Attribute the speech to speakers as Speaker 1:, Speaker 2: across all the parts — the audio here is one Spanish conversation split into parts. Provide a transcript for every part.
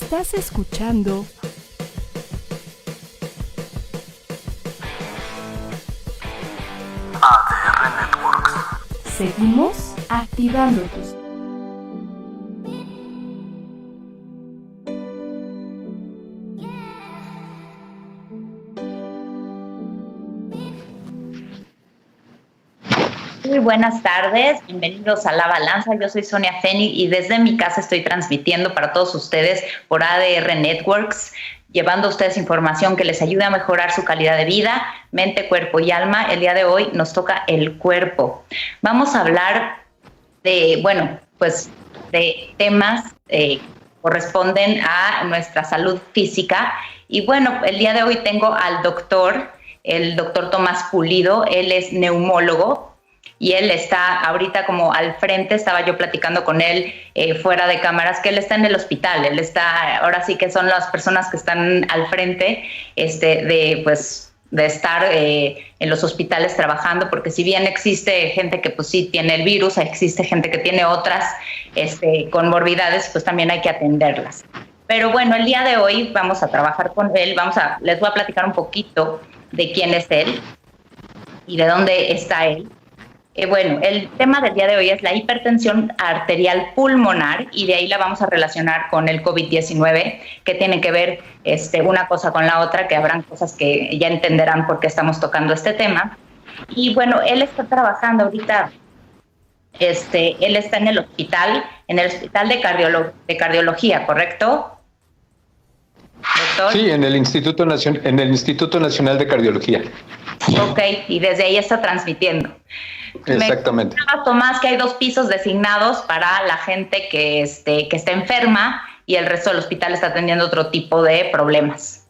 Speaker 1: Estás escuchando
Speaker 2: ADR Networks.
Speaker 1: Seguimos activando tus...
Speaker 3: Muy buenas tardes, bienvenidos a La Balanza. Yo soy Sonia Feni y desde mi casa estoy transmitiendo para todos ustedes por ADR Networks, llevando a ustedes información que les ayude a mejorar su calidad de vida, mente, cuerpo y alma. El día de hoy nos toca el cuerpo. Vamos a hablar de, de temas que corresponden a nuestra salud física. Y bueno, el día de hoy tengo al el doctor Tomás Pulido. Él es neumólogo. Y él está ahorita como al frente, estaba yo platicando con él fuera de cámaras, que él está en el hospital, ahora sí que son las personas que están al frente de estar en los hospitales trabajando, porque si bien existe gente que pues sí tiene el virus, existe gente que tiene otras conmorbidades, pues también hay que atenderlas. Pero bueno, el día de hoy vamos a trabajar con él, les voy a platicar un poquito de quién es él y de dónde está él. El tema del día de hoy es la hipertensión arterial pulmonar y de ahí la vamos a relacionar con el COVID-19, que tiene que ver una cosa con la otra, que habrán cosas que ya entenderán por qué estamos tocando este tema. Y bueno, él está trabajando ahorita, él está en el hospital de cardiología, ¿correcto, doctor?
Speaker 4: Sí, en el Instituto Nacional de Cardiología.
Speaker 3: Ok, y desde ahí está transmitiendo.
Speaker 4: Exactamente.
Speaker 3: Me Tomás, que hay 2 pisos designados para la gente que está enferma y el resto del hospital está atendiendo otro tipo de problemas.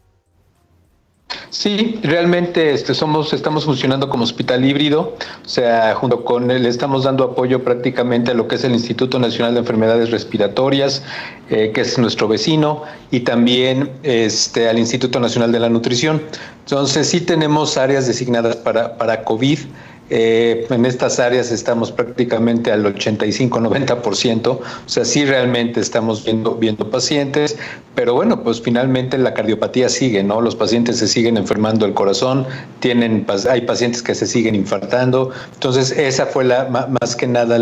Speaker 4: Sí, realmente estamos funcionando como hospital híbrido, o sea, junto con él estamos dando apoyo prácticamente a lo que es el Instituto Nacional de Enfermedades Respiratorias, que es nuestro vecino, y también al Instituto Nacional de la Nutrición. Entonces sí tenemos áreas designadas para COVID. En estas áreas estamos prácticamente al 85-90%, o sea, sí realmente estamos viendo pacientes, pero bueno, pues finalmente la cardiopatía sigue, ¿no? Los pacientes se siguen enfermando el corazón, hay pacientes que se siguen infartando, entonces esa fue más que nada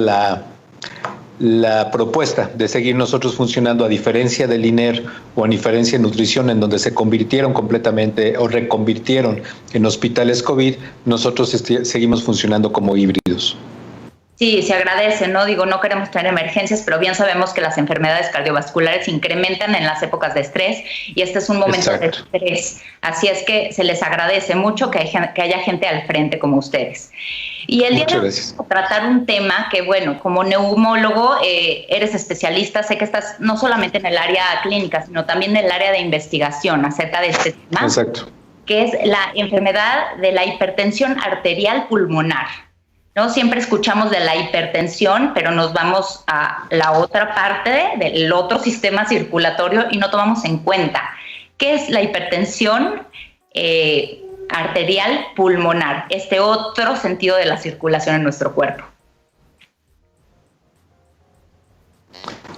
Speaker 4: la propuesta de seguir nosotros funcionando, a diferencia del INER o a diferencia de nutrición, en donde se convirtieron completamente o reconvirtieron en hospitales COVID, nosotros seguimos funcionando como híbridos.
Speaker 3: Sí, se agradece, ¿no? No queremos tener emergencias, pero bien sabemos que las enfermedades cardiovasculares incrementan en las épocas de estrés y este es un momento de estrés. Así es que se les agradece mucho que haya gente al frente como ustedes. Y el día de hoy vamos a tratar un tema que, bueno, como neumólogo eres especialista, sé que estás no solamente en el área clínica, sino también en el área de investigación acerca de este tema.
Speaker 4: Exacto.
Speaker 3: Que es la enfermedad de la hipertensión arterial pulmonar. ¿No? Siempre escuchamos de la hipertensión, pero nos vamos a la otra parte del otro sistema circulatorio y no tomamos en cuenta qué es la hipertensión arterial pulmonar, este otro sentido de la circulación en nuestro cuerpo.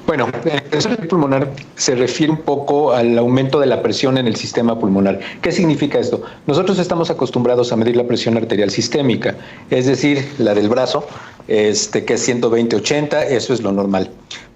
Speaker 4: Bueno, la hipertensión pulmonar se refiere un poco al aumento de la presión en el sistema pulmonar. ¿Qué significa esto? Nosotros estamos acostumbrados a medir la presión arterial sistémica, es decir, la del brazo, que es 120/80, eso es lo normal.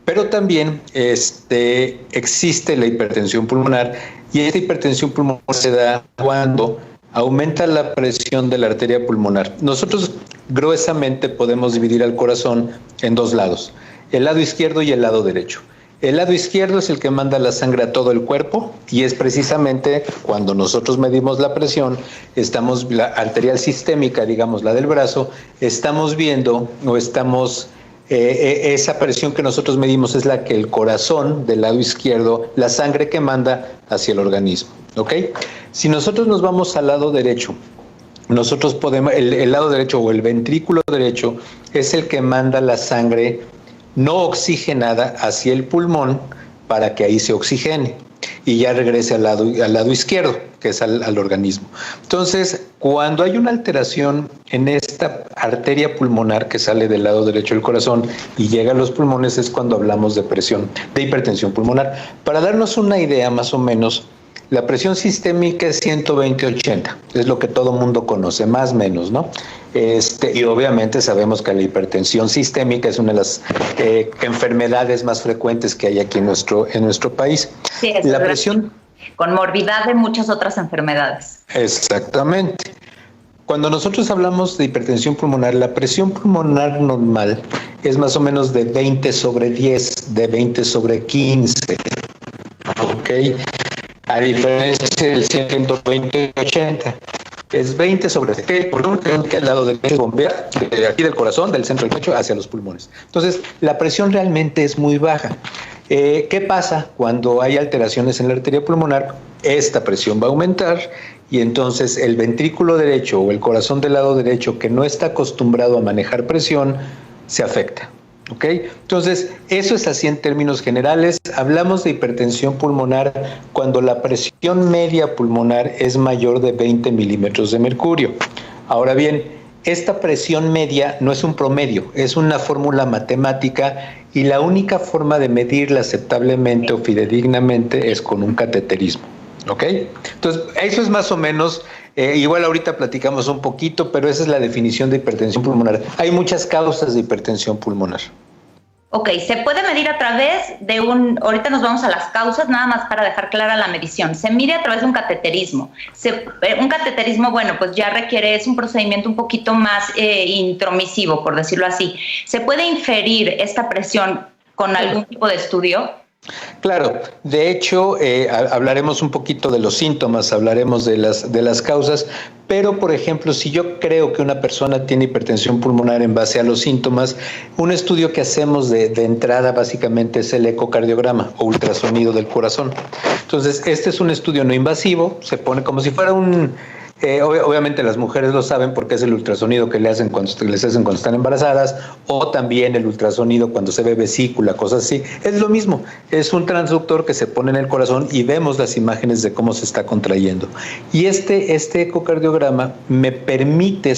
Speaker 4: Pero también existe la hipertensión pulmonar, y esta hipertensión pulmonar se da cuando aumenta la presión de la arteria pulmonar. Nosotros gruesamente podemos dividir al corazón en 2 lados. El lado izquierdo y el lado derecho. El lado izquierdo es el que manda la sangre a todo el cuerpo y es precisamente cuando nosotros medimos la presión, la arterial sistémica, digamos la del brazo, estamos viendo esa presión que nosotros medimos es la que el corazón del lado izquierdo, la sangre que manda hacia el organismo, ¿ok? Si nosotros nos vamos al lado derecho, nosotros podemos, el lado derecho o el ventrículo derecho es el que manda la sangre no oxigenada hacia el pulmón para que ahí se oxigene. y ya regrese al lado izquierdo, que es al organismo. Entonces, cuando hay una alteración en esta arteria pulmonar que sale del lado derecho del corazón y llega a los pulmones, es cuando hablamos de hipertensión pulmonar. Para darnos una idea más o menos, la presión sistémica es 120/80, es lo que todo mundo conoce, más o menos, ¿no? Y obviamente sabemos que la hipertensión sistémica es una de las enfermedades más frecuentes que hay aquí en nuestro país.
Speaker 3: Sí, es la presión con morbidad de muchas otras enfermedades.
Speaker 4: Exactamente. Cuando nosotros hablamos de hipertensión pulmonar, la presión pulmonar normal es más o menos de 20/10, de 20/15. ¿Ok? A diferencia del 120/80, es 20/10, por lo que al lado del bombea de aquí del corazón, del centro del pecho, hacia los pulmones. Entonces, la presión realmente es muy baja. ¿Qué pasa cuando hay alteraciones en la arteria pulmonar? Esta presión va a aumentar y entonces el ventrículo derecho o el corazón del lado derecho, que no está acostumbrado a manejar presión, se afecta. ¿Ok? Entonces, eso es así en términos generales. Hablamos de hipertensión pulmonar cuando la presión media pulmonar es mayor de 20 milímetros de mercurio. Ahora bien, esta presión media no es un promedio, es una fórmula matemática y la única forma de medirla aceptablemente o fidedignamente es con un cateterismo. ¿Ok? Entonces, eso es más o menos, igual ahorita platicamos un poquito, pero esa es la definición de hipertensión pulmonar. Hay muchas causas de hipertensión pulmonar.
Speaker 3: Ok, se puede medir a través de ahorita nos vamos a las causas, nada más para dejar clara la medición. Se mide a través de un cateterismo. Un cateterismo, bueno, pues ya es un procedimiento un poquito más intromisivo, por decirlo así. ¿Se puede inferir esta presión con algún tipo de estudio?
Speaker 4: Claro, de hecho hablaremos un poquito de los síntomas, hablaremos de las causas, pero por ejemplo, si yo creo que una persona tiene hipertensión pulmonar en base a los síntomas, un estudio que hacemos de entrada básicamente es el ecocardiograma o ultrasonido del corazón. Entonces, este es un estudio no invasivo, se pone como si fuera obviamente las mujeres lo saben porque es el ultrasonido que les hacen cuando están embarazadas, o también el ultrasonido cuando se ve vesícula, cosas así. Es lo mismo, es un transductor que se pone en el corazón y vemos las imágenes de cómo se está contrayendo. Y este ecocardiograma me permite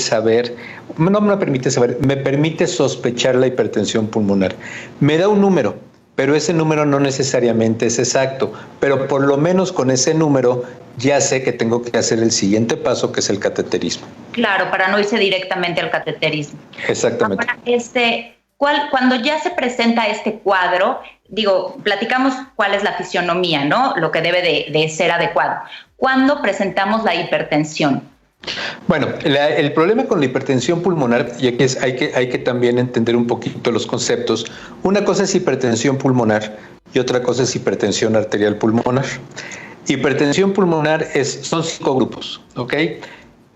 Speaker 4: sospechar la hipertensión pulmonar. Me da un número, pero ese número no necesariamente es exacto, pero por lo menos con ese número ya sé que tengo que hacer el siguiente paso, que es el cateterismo.
Speaker 3: Claro, para no irse directamente al cateterismo.
Speaker 4: Exactamente.
Speaker 3: Ahora, cuando ya se presenta este cuadro, platicamos cuál es la fisionomía, ¿no? Lo que debe de ser adecuado. ¿Cuándo presentamos la hipertensión?
Speaker 4: Bueno, el problema con la hipertensión pulmonar, y aquí hay que también entender un poquito los conceptos. Una cosa es hipertensión pulmonar y otra cosa es hipertensión arterial pulmonar. Hipertensión pulmonar son 5 grupos, ¿ok?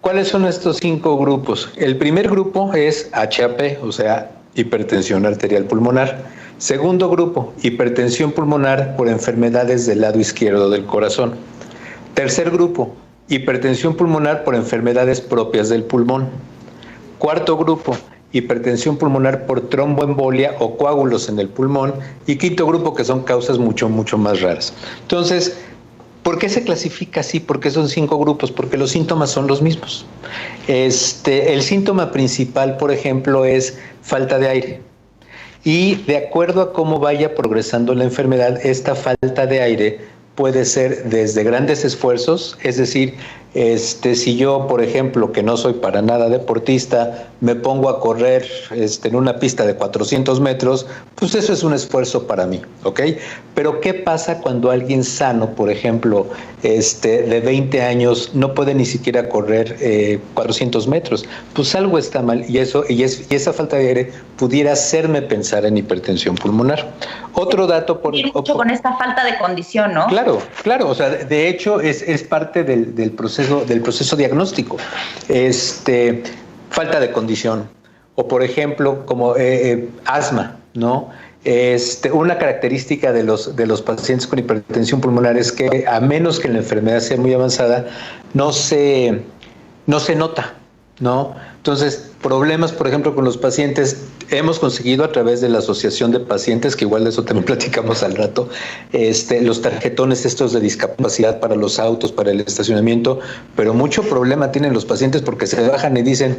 Speaker 4: ¿Cuáles son estos 5 grupos? El primer grupo es HAP, o sea, hipertensión arterial pulmonar. Segundo grupo, hipertensión pulmonar por enfermedades del lado izquierdo del corazón. Tercer grupo, hipertensión pulmonar por enfermedades propias del pulmón. Cuarto grupo, hipertensión pulmonar por tromboembolia o coágulos en el pulmón. Y quinto grupo, que son causas mucho más raras. Entonces, ¿por qué se clasifica así? ¿Por qué son 5 grupos? Porque los síntomas son los mismos. El síntoma principal, por ejemplo, es falta de aire. Y de acuerdo a cómo vaya progresando la enfermedad, esta falta de aire puede ser desde grandes esfuerzos, es decir, si yo, por ejemplo, que no soy para nada deportista, me pongo a correr en una pista de 400 metros, pues eso es un esfuerzo para mí, ¿ok? Pero ¿qué pasa cuando alguien sano, por ejemplo, de 20 años, no puede ni siquiera correr 400 metros? Pues algo está mal y esa falta de aire pudiera hacerme pensar en hipertensión pulmonar. Otro dato
Speaker 3: mucho con esta falta de condición, ¿no?
Speaker 4: Claro, o sea, de hecho es parte del proceso diagnóstico. Falta de condición, o por ejemplo, como asma, ¿no? Una característica de los pacientes con hipertensión pulmonar es que, a menos que la enfermedad sea muy avanzada, no se nota, ¿no? Entonces, problemas, por ejemplo, con los pacientes, hemos conseguido a través de la Asociación de Pacientes, que igual de eso también platicamos al rato, los tarjetones estos de discapacidad para los autos, para el estacionamiento, pero mucho problema tienen los pacientes porque se bajan y dicen,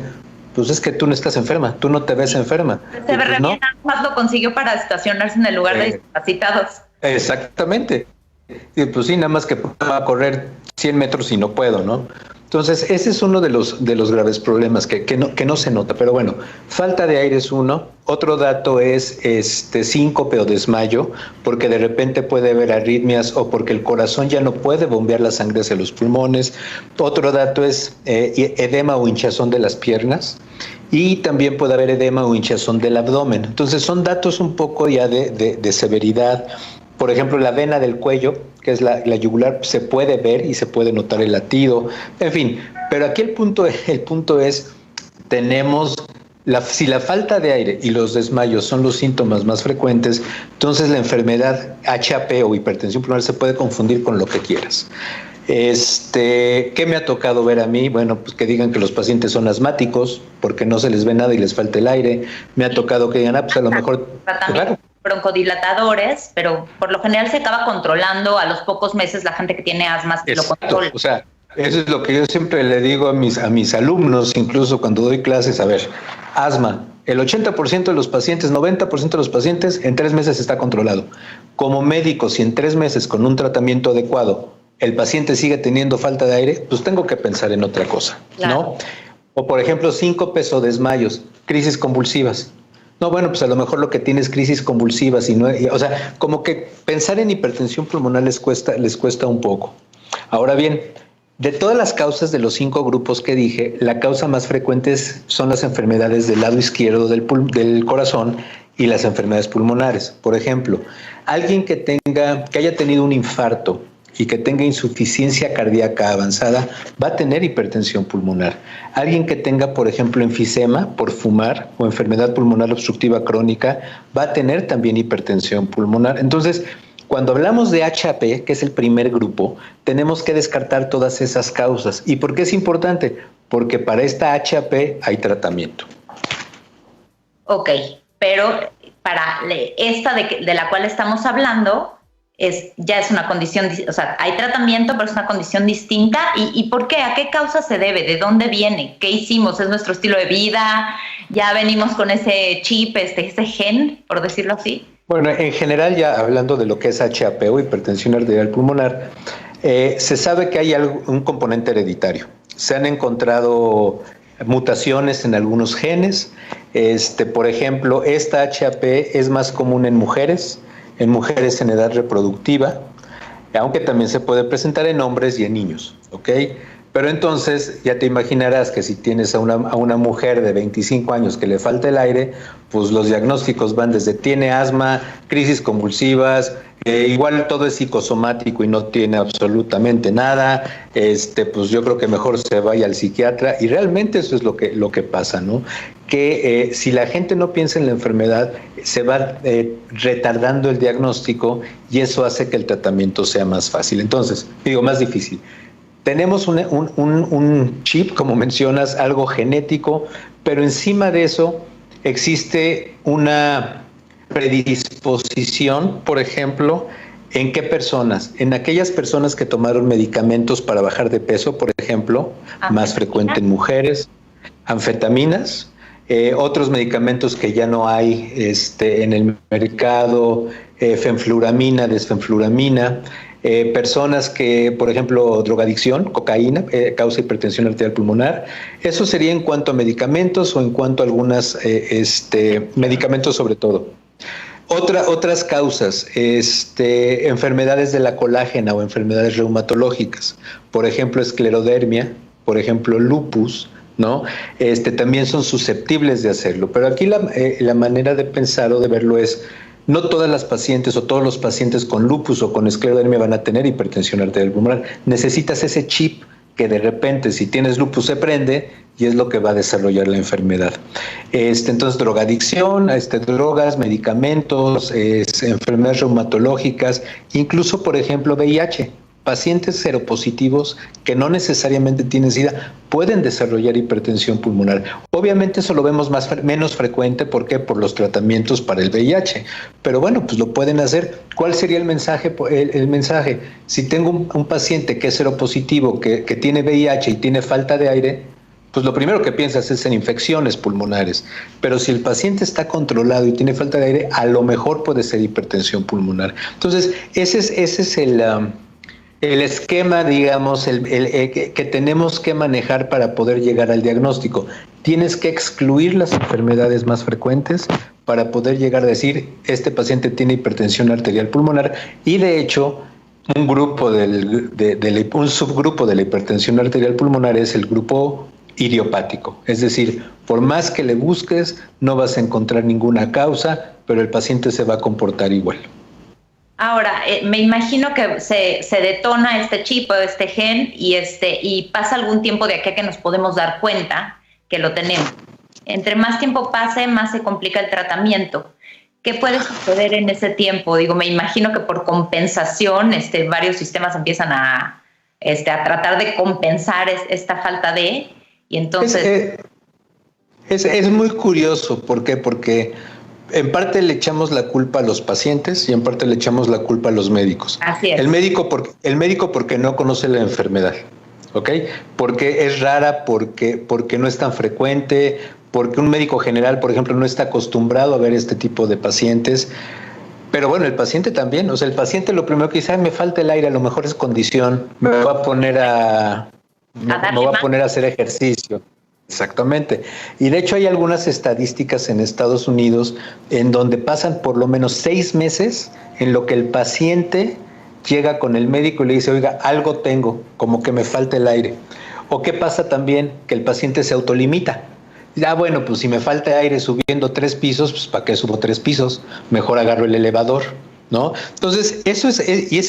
Speaker 4: pues es que tú no estás enferma, tú no te ves enferma.
Speaker 3: Se ve re bien, nada más lo consiguió para estacionarse en el lugar de discapacitados.
Speaker 4: Exactamente. Y pues sí, nada más que pueda correr 100 metros y no puedo, ¿no? Entonces, ese es uno de los graves problemas que no se nota. Pero bueno, falta de aire es uno. Otro dato es síncope o desmayo, porque de repente puede haber arritmias o porque el corazón ya no puede bombear la sangre hacia los pulmones. Otro dato es edema o hinchazón de las piernas. Y también puede haber edema o hinchazón del abdomen. Entonces, son datos un poco ya de severidad. Por ejemplo, la vena del cuello, que es la yugular, se puede ver y se puede notar el latido, en fin. Pero aquí el punto es, si la falta de aire y los desmayos son los síntomas más frecuentes, entonces la enfermedad HAP o hipertensión pulmonar se puede confundir con lo que quieras. ¿Qué me ha tocado ver a mí? Bueno, pues que digan que los pacientes son asmáticos porque no se les ve nada y les falta el aire. Me ha tocado que digan, pues a lo mejor... Claro.
Speaker 3: Broncodilatadores, pero por lo general se acaba controlando a los pocos meses la gente que tiene asma. Lo controla.
Speaker 4: O sea, eso es lo que yo siempre le digo a mis alumnos, incluso cuando doy clases, a ver, asma, el 80% de los pacientes, 90% de los pacientes en 3 meses está controlado. Como médico, si en 3 meses con un tratamiento adecuado el paciente sigue teniendo falta de aire, pues tengo que pensar en otra cosa, claro, ¿no? O por ejemplo, síncopes o desmayos, crisis convulsivas. No, bueno, pues a lo mejor lo que tiene es crisis convulsivas o sea, como que pensar en hipertensión pulmonar les cuesta un poco. Ahora bien, de todas las causas de los 5 grupos que dije, la causa más frecuente son las enfermedades del lado izquierdo del corazón y las enfermedades pulmonares. Por ejemplo, alguien que haya tenido un infarto y que tenga insuficiencia cardíaca avanzada, va a tener hipertensión pulmonar. Alguien que tenga, por ejemplo, enfisema por fumar o enfermedad pulmonar obstructiva crónica, va a tener también hipertensión pulmonar. Entonces, cuando hablamos de HAP, que es el primer grupo, tenemos que descartar todas esas causas. ¿Y por qué es importante? Porque para esta HAP hay tratamiento.
Speaker 3: Ok, pero para esta de la cual estamos hablando, ya es una condición, o sea, hay tratamiento, pero es una condición distinta. ¿Y por qué? ¿A qué causa se debe? ¿De dónde viene? ¿Qué hicimos? ¿Es nuestro estilo de vida? ¿Ya venimos con ese chip, ese gen, por decirlo así?
Speaker 4: Bueno, en general, ya hablando de lo que es HAP o hipertensión arterial pulmonar, se sabe que hay un componente hereditario. Se han encontrado mutaciones en algunos genes. Por ejemplo, esta HAP es más común en mujeres en edad reproductiva, aunque también se puede presentar en hombres y en niños, ¿ok? Pero entonces ya te imaginarás que si tienes a una mujer de 25 años que le falta el aire, pues los diagnósticos van desde tiene asma, crisis convulsivas, igual todo es psicosomático y no tiene absolutamente nada, pues yo creo que mejor se vaya al psiquiatra, y realmente eso es lo que pasa, ¿no? Que si la gente no piensa en la enfermedad, se va retardando el diagnóstico y eso hace que el tratamiento sea más fácil. Entonces, más difícil. Tenemos un chip, como mencionas, algo genético, pero encima de eso existe una predisposición, por ejemplo, ¿en qué personas? En aquellas personas que tomaron medicamentos para bajar de peso, por ejemplo, más frecuente en mujeres, anfetaminas, otros medicamentos que ya no hay en el mercado, fenfluramina, desfenfluramina, personas que, por ejemplo, drogadicción, cocaína, causa hipertensión arterial pulmonar. Eso sería en cuanto a medicamentos o en cuanto a algunas medicamentos sobre todo. Otras causas, enfermedades de la colágena o enfermedades reumatológicas, por ejemplo, esclerodermia, por ejemplo, lupus, ¿no? También son susceptibles de hacerlo. Pero aquí la manera de pensar o de verlo es, no todas las pacientes o todos los pacientes con lupus o con esclerodermia van a tener hipertensión arterial pulmonar. Necesitas ese chip que de repente, si tienes lupus, se prende y es lo que va a desarrollar la enfermedad. Entonces, drogadicción, drogas, medicamentos, enfermedades reumatológicas, incluso, por ejemplo, VIH. pacientes seropositivos que no necesariamente tienen SIDA pueden desarrollar hipertensión pulmonar. Obviamente eso lo vemos menos frecuente, ¿por qué? Por los tratamientos para el VIH, pero bueno, pues lo pueden hacer. ¿Cuál sería el mensaje? El mensaje, si tengo un paciente que es seropositivo, que tiene VIH y tiene falta de aire, pues lo primero que piensas es en infecciones pulmonares, pero si el paciente está controlado y tiene falta de aire, a lo mejor puede ser hipertensión pulmonar. Entonces, ese es el esquema, digamos, que tenemos que manejar para poder llegar al diagnóstico. Tienes que excluir las enfermedades más frecuentes para poder llegar a decir, este paciente tiene hipertensión arterial pulmonar, y de hecho, un subgrupo de la hipertensión arterial pulmonar es el grupo idiopático. Es decir, por más que le busques, no vas a encontrar ninguna causa, pero el paciente se va a comportar igual.
Speaker 3: Ahora, me imagino que se detona este chip o este gen y pasa algún tiempo de aquí a que nos podemos dar cuenta que lo tenemos. Entre más tiempo pase, más se complica el tratamiento. ¿Qué puede suceder en ese tiempo? Digo, me imagino que por compensación varios sistemas empiezan a tratar de compensar esta falta de... Y entonces...
Speaker 4: Es muy curioso. ¿Por qué? Porque en parte le echamos la culpa a los pacientes y en parte le echamos la culpa a los médicos.
Speaker 3: Así es.
Speaker 4: El médico porque no conoce la enfermedad, ¿ok? Porque es rara, porque no es tan frecuente, porque un médico general, por ejemplo, no está acostumbrado a ver este tipo de pacientes. Pero bueno, el paciente también. O sea, el paciente lo primero que dice, me falta el aire, a lo mejor es condición, me voy a poner a hacer ejercicio. Exactamente. Y de hecho hay algunas estadísticas en Estados Unidos en donde pasan por lo menos 6 meses en lo que el paciente llega con el médico y le dice, oiga, algo tengo, como que me falta el aire. O qué pasa también, que el paciente se autolimita. Bueno, pues si me falta aire subiendo 3 pisos, pues ¿para qué subo 3 pisos? Mejor agarro el elevador, ¿no? Entonces, ese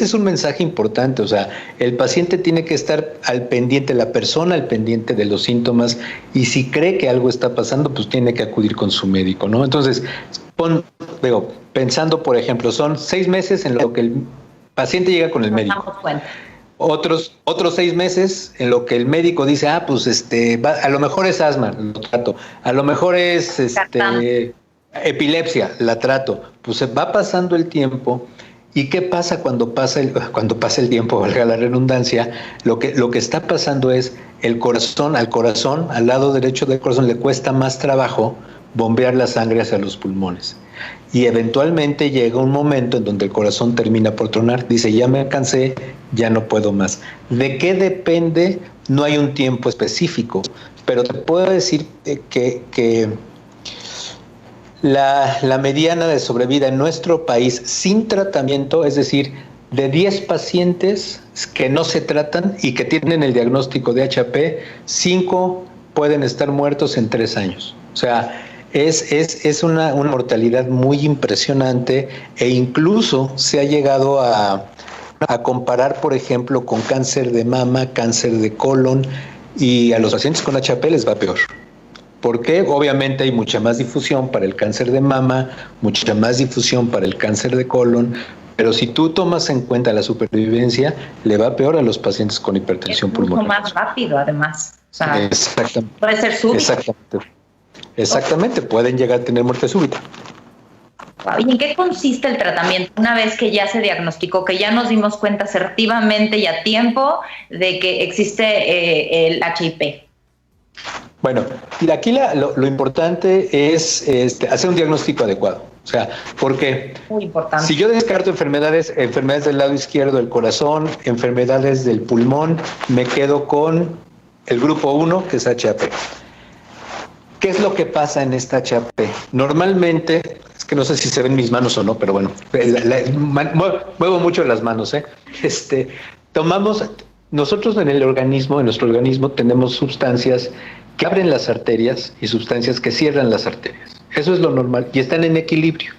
Speaker 4: es un mensaje importante. O sea, el paciente tiene que estar al pendiente, la persona al pendiente de los síntomas, y si cree que algo está pasando, pues tiene que acudir con su médico, ¿no? Entonces, pensando, por ejemplo, son 6 meses en lo que el paciente llega con el médico. Otros 6 meses en lo que el médico dice, pues a lo mejor es asma, lo trato. A lo mejor es epilepsia, la trato. Pues se va pasando el tiempo. ¿Y qué pasa cuando pasa el tiempo? Valga la redundancia. Lo que está pasando es al corazón, al lado derecho del corazón, le cuesta más trabajo bombear la sangre hacia los pulmones. Y eventualmente llega un momento en donde el corazón termina por tronar. Dice, ya me cansé, ya no puedo más. ¿De qué depende? No hay un tiempo específico, pero te puedo decir que la mediana de sobrevida en nuestro país sin tratamiento, es decir, de 10 pacientes que no se tratan y que tienen el diagnóstico de HP, 5 pueden estar muertos en 3 años. O sea, es una mortalidad muy impresionante, e incluso se ha llegado a comparar, por ejemplo, con cáncer de mama, cáncer de colon, y a los pacientes con HP les va peor. Porque obviamente hay mucha más difusión para el cáncer de mama, mucha más difusión para el cáncer de colon, pero si tú tomas en cuenta la supervivencia, le va peor a los pacientes con hipertensión pulmonar.
Speaker 3: Es mucho más rápido, además. O sea,
Speaker 4: exactamente.
Speaker 3: Puede ser súbito.
Speaker 4: Exactamente, pueden llegar a tener muerte súbita.
Speaker 3: ¿Y en qué consiste el tratamiento una vez que ya se diagnosticó, que ya nos dimos cuenta asertivamente y a tiempo de que existe el HIP?
Speaker 4: Bueno, y aquí lo importante es hacer un diagnóstico adecuado. O sea, porque
Speaker 3: muy importante.
Speaker 4: Si yo descarto enfermedades del lado izquierdo del corazón, enfermedades del pulmón, me quedo con el grupo 1, que es HAP. ¿Qué es lo que pasa en esta HAP? Normalmente, es que no sé si se ven mis manos o no, pero bueno, muevo mucho las manos, nosotros en nuestro organismo tenemos sustancias que abren las arterias y sustancias que cierran las arterias. Eso es lo normal y están en equilibrio.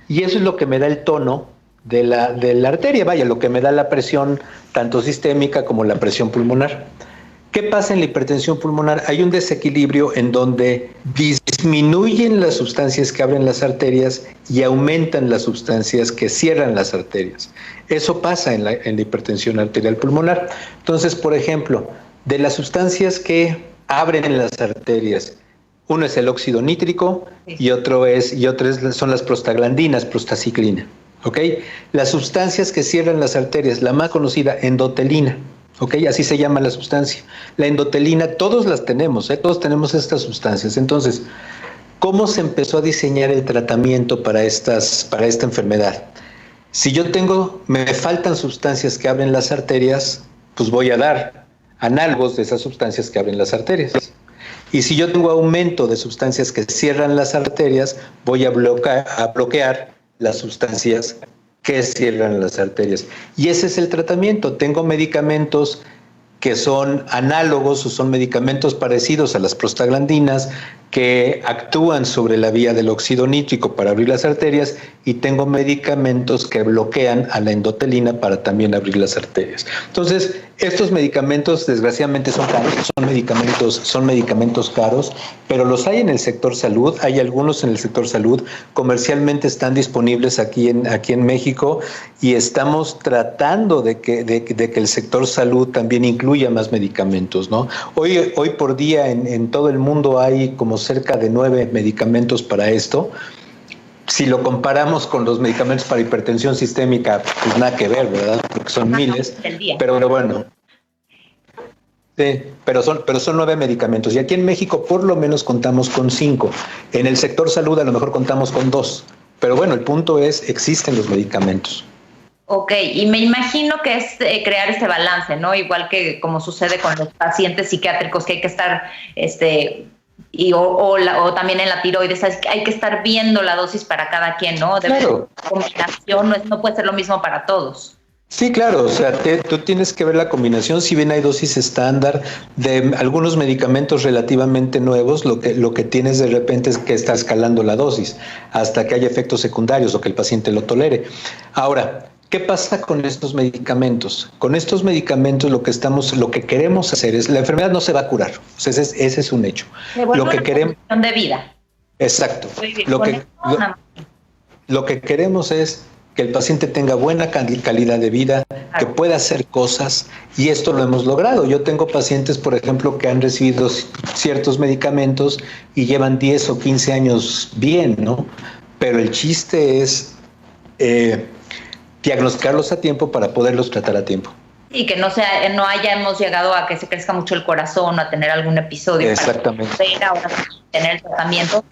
Speaker 4: Y eso es lo que me da el tono de la arteria, lo que me da la presión tanto sistémica como la presión pulmonar. ¿Qué pasa en la hipertensión pulmonar? Hay un desequilibrio en donde disminuyen las sustancias que abren las arterias y aumentan las sustancias que cierran las arterias. Eso pasa en la hipertensión arterial pulmonar. Entonces, por ejemplo, de las sustancias que abren las arterias, uno es el óxido nítrico y otro son las prostaglandinas, prostaciclina. ¿Ok? Las sustancias que cierran las arterias, la más conocida, endotelina. ¿Ok? Así se llama la sustancia. La endotelina, todos las tenemos, todos tenemos estas sustancias. Entonces, ¿cómo se empezó a diseñar el tratamiento para esta enfermedad? Si me faltan sustancias que abren las arterias, pues voy a dar análogos de esas sustancias que abren las arterias. Y si yo tengo aumento de sustancias que cierran las arterias, voy a bloquear las sustancias que cierran las arterias. Y ese es el tratamiento. Tengo medicamentos que son análogos o son medicamentos parecidos a las prostaglandinas que actúan sobre la vía del óxido nítrico para abrir las arterias, y tengo medicamentos que bloquean a la endotelina para también abrir las arterias. Entonces, estos medicamentos desgraciadamente son caros, son medicamentos caros, pero los hay en el sector salud, hay algunos en el sector salud, comercialmente están disponibles aquí en México, y estamos tratando de que el sector salud también incluya más medicamentos, ¿no? Hoy por día en todo el mundo hay como cerca de 9 medicamentos para esto. Si lo comparamos con los medicamentos para hipertensión sistémica, pues nada que ver, ¿verdad? Porque son miles. Pero bueno. Sí, pero son 9 medicamentos. Y aquí en México por lo menos contamos con 5. En el sector salud a lo mejor contamos con 2. Pero bueno, el punto es, existen los medicamentos.
Speaker 3: Ok, y me imagino que es crear este balance, ¿no? Igual que como sucede con los pacientes psiquiátricos, que hay que estar o también en la tiroides, hay que estar viendo la dosis para cada quien, ¿no?
Speaker 4: Claro.
Speaker 3: Combinación no puede ser lo mismo para todos.
Speaker 4: Sí, claro, o sea, tú tienes que ver la combinación. Si bien hay dosis estándar de algunos medicamentos relativamente nuevos, lo que tienes de repente es que está escalando la dosis hasta que haya efectos secundarios o que el paciente lo tolere. Ahora, ¿qué pasa con estos medicamentos? Con estos medicamentos lo que queremos hacer es, la enfermedad no se va a curar, o sea, ese es un hecho.
Speaker 3: Lo que queremos de vida.
Speaker 4: Exacto. Lo que queremos es que el paciente tenga buena calidad de vida, que pueda hacer cosas, y esto lo hemos logrado. Yo tengo pacientes, por ejemplo, que han recibido ciertos medicamentos y llevan 10 o 15 años bien, ¿no? Pero el chiste es diagnosticarlos a tiempo para poderlos tratar a tiempo.
Speaker 3: Y que no hayamos llegado a que se crezca mucho el corazón o a tener algún episodio.
Speaker 4: Exactamente.
Speaker 3: Para ahora tener el tratamiento.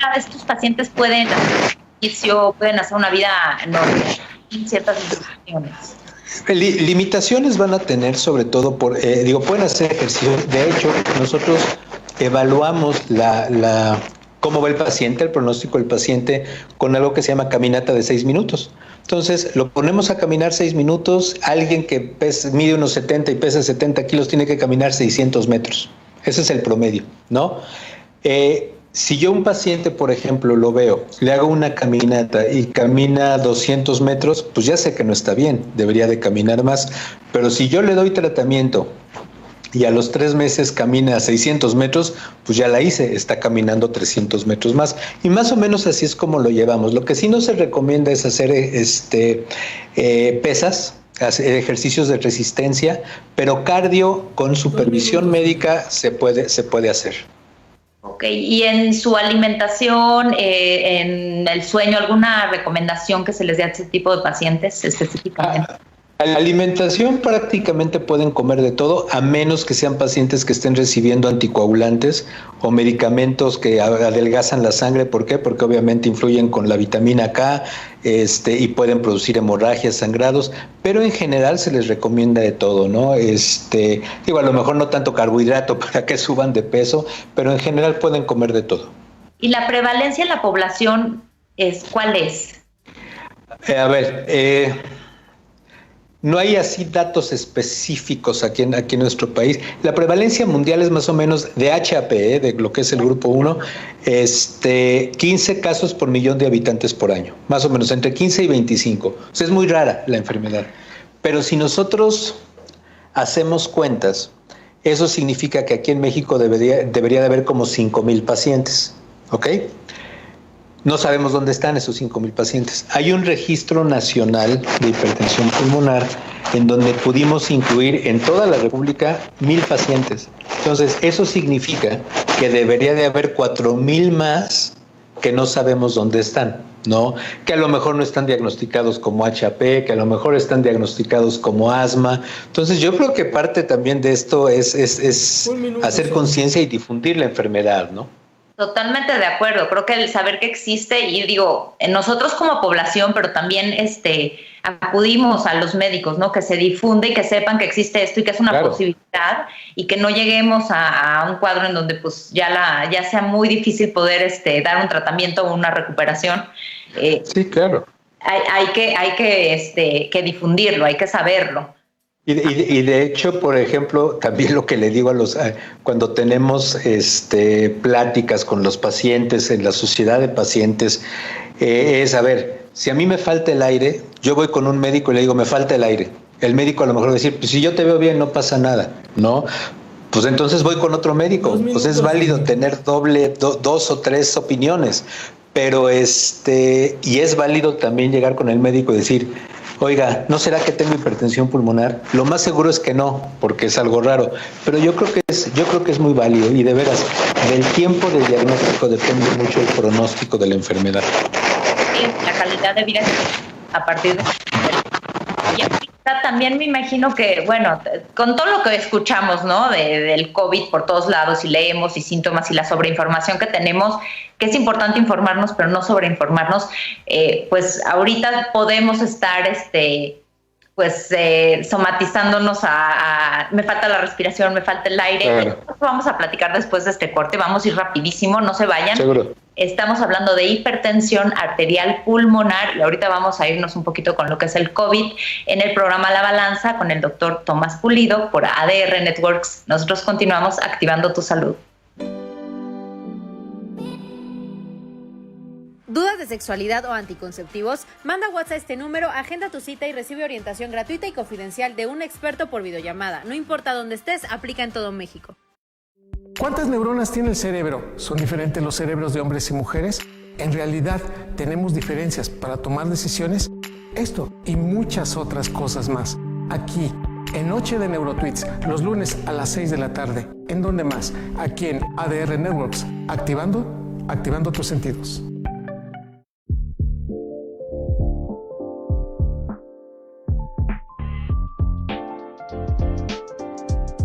Speaker 3: Cada vez estos pacientes pueden hacer una vida normal en ciertas limitaciones.
Speaker 4: Limitaciones van a tener, sobre todo pueden hacer ejercicio. De hecho, nosotros evaluamos cómo va el paciente, el pronóstico del paciente, con algo que se llama caminata de 6 minutos. Entonces, lo ponemos a caminar 6 minutos. Alguien que mide unos 70 y pesa 70 kilos tiene que caminar 600 metros. Ese es el promedio, ¿no? Si yo un paciente, por ejemplo, lo veo, le hago una caminata y camina 200 metros, pues ya sé que no está bien, debería de caminar más. Pero si yo le doy tratamiento y a los 3 meses camina a 600 metros, pues ya la hice, está caminando 300 metros más. Y más o menos así es como lo llevamos. Lo que sí no se recomienda es hacer pesas, hacer ejercicios de resistencia, pero cardio con supervisión médica se puede hacer.
Speaker 3: Ok, y en su alimentación, en el sueño, ¿alguna recomendación que se les dé a este tipo de pacientes específicamente?
Speaker 4: La alimentación prácticamente pueden comer de todo, a menos que sean pacientes que estén recibiendo anticoagulantes o medicamentos que adelgazan la sangre. ¿Por qué? Porque obviamente influyen con la vitamina K y pueden producir hemorragias, sangrados, pero en general se les recomienda de todo, ¿no? A lo mejor no tanto carbohidrato para que suban de peso, pero en general pueden comer de todo.
Speaker 3: ¿Y la prevalencia en la población cuál es?
Speaker 4: No hay así datos específicos aquí en nuestro país. La prevalencia mundial es más o menos de HAP, de lo que es el grupo 1, 15 casos por millón de habitantes por año, más o menos entre 15 y 25. O sea, es muy rara la enfermedad. Pero si nosotros hacemos cuentas, eso significa que aquí en México debería de haber como 5,000 pacientes, ¿ok? No sabemos dónde están esos 5,000 pacientes. Hay un registro nacional de hipertensión pulmonar en donde pudimos incluir en toda la República 1,000 pacientes. Entonces, eso significa que debería de haber 4,000 más que no sabemos dónde están, ¿no? Que a lo mejor no están diagnosticados como HAP, que a lo mejor están diagnosticados como asma. Entonces, yo creo que parte también de esto es hacer conciencia y difundir la enfermedad, ¿no?
Speaker 3: Totalmente de acuerdo. Creo que el saber que existe, y digo, nosotros como población, pero también acudimos a los médicos, ¿no? Que se difunde y que sepan que existe esto y que es una posibilidad, y que no lleguemos a un cuadro en donde pues ya sea muy difícil poder dar un tratamiento o una recuperación.
Speaker 4: Sí, claro.
Speaker 3: Hay que difundirlo, hay que saberlo.
Speaker 4: Y de hecho, por ejemplo, también lo que le digo cuando tenemos pláticas con los pacientes, en la sociedad de pacientes, es, a ver, si a mí me falta el aire, yo voy con un médico y le digo, me falta el aire. El médico a lo mejor va a decir, pues si yo te veo bien, no pasa nada, ¿no? Pues entonces voy con otro médico. Pues es válido tener dos o tres opiniones, pero y es válido también llegar con el médico y decir, oiga, ¿no será que tengo hipertensión pulmonar? Lo más seguro es que no, porque es algo raro, pero yo creo que es muy válido, y de veras, del tiempo del diagnóstico depende mucho el pronóstico de la enfermedad.
Speaker 3: Sí, la calidad de vida a partir de... Y ahorita también me imagino que, bueno, con todo lo que escuchamos, ¿no? Del COVID por todos lados, y leemos, y síntomas, y la sobreinformación que tenemos, que es importante informarnos, pero no sobreinformarnos, pues ahorita podemos estar, somatizándonos me falta la respiración, me falta el aire.
Speaker 4: Claro.
Speaker 3: Vamos a platicar después de este corte, vamos a ir rapidísimo, no se vayan.
Speaker 4: Seguro.
Speaker 3: Estamos hablando de hipertensión arterial pulmonar, y ahorita vamos a irnos un poquito con lo que es el COVID en el programa La Balanza con el doctor Tomás Pulido por ADR Networks. Nosotros continuamos activando tu salud.
Speaker 5: ¿Dudas de sexualidad o anticonceptivos? Manda WhatsApp a este número, agenda tu cita y recibe orientación gratuita y confidencial de un experto por videollamada. No importa dónde estés, aplica en todo México.
Speaker 6: ¿Cuántas neuronas tiene el cerebro? ¿Son diferentes los cerebros de hombres y mujeres? ¿En realidad tenemos diferencias para tomar decisiones? Esto y muchas otras cosas más. Aquí, en Noche de Neurotweets, los lunes a las 6 de la tarde. ¿En dónde más? Aquí en ADR Networks. Activando tus sentidos.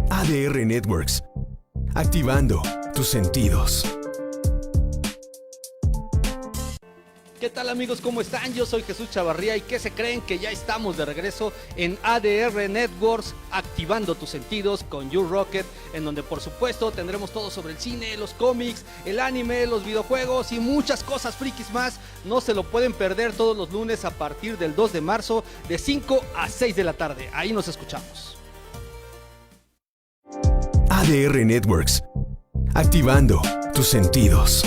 Speaker 7: ADR Networks. Activando tus sentidos.
Speaker 8: ¿Qué tal, amigos? ¿Cómo están? Yo soy Jesús Chavarría, y ¿qué se creen? Que ya estamos de regreso en ADR Networks, activando tus sentidos con You Rocket, en donde por supuesto tendremos todo sobre el cine, los cómics, el anime, los videojuegos y muchas cosas frikis más. No se lo pueden perder todos los lunes a partir del 2 de marzo de 5 a 6 de la tarde. Ahí nos escuchamos.
Speaker 7: ADR Networks. Activando tus sentidos.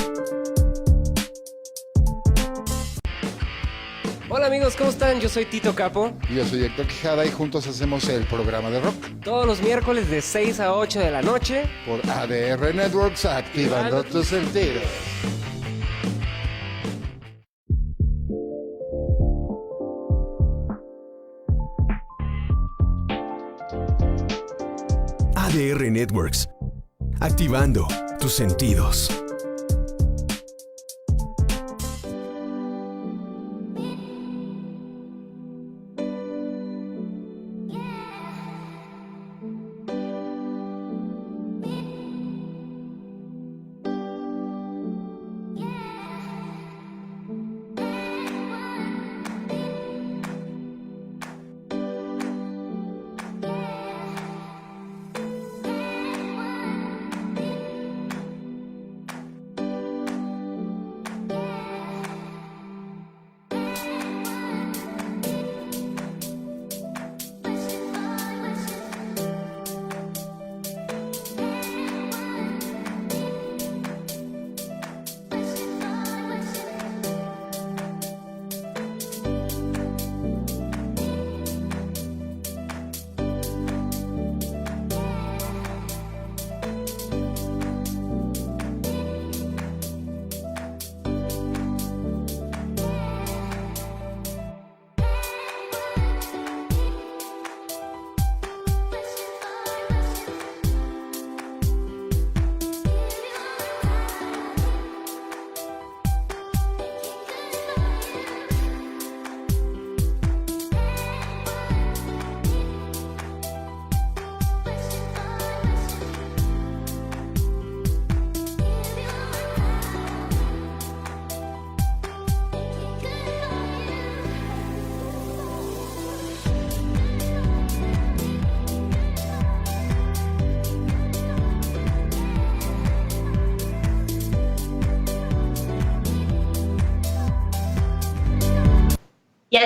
Speaker 9: Hola amigos, ¿cómo están? Yo soy Tito Capo.
Speaker 10: Y yo soy Héctor Quijada, y juntos hacemos el programa de rock.
Speaker 9: Todos los miércoles de 6 a 8 de la noche.
Speaker 10: Por ADR Networks, activando tus sentidos.
Speaker 7: ADR Networks. Activando tus sentidos.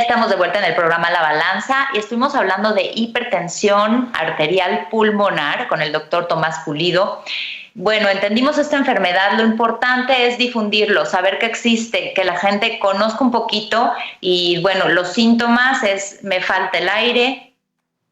Speaker 3: estamos de vuelta en el programa La Balanza y estuvimos hablando de hipertensión arterial pulmonar con el doctor Tomás Pulido. Bueno, entendimos esta enfermedad, lo importante es difundirlo, saber que existe, que la gente conozca un poquito y bueno, los síntomas es me falta el aire,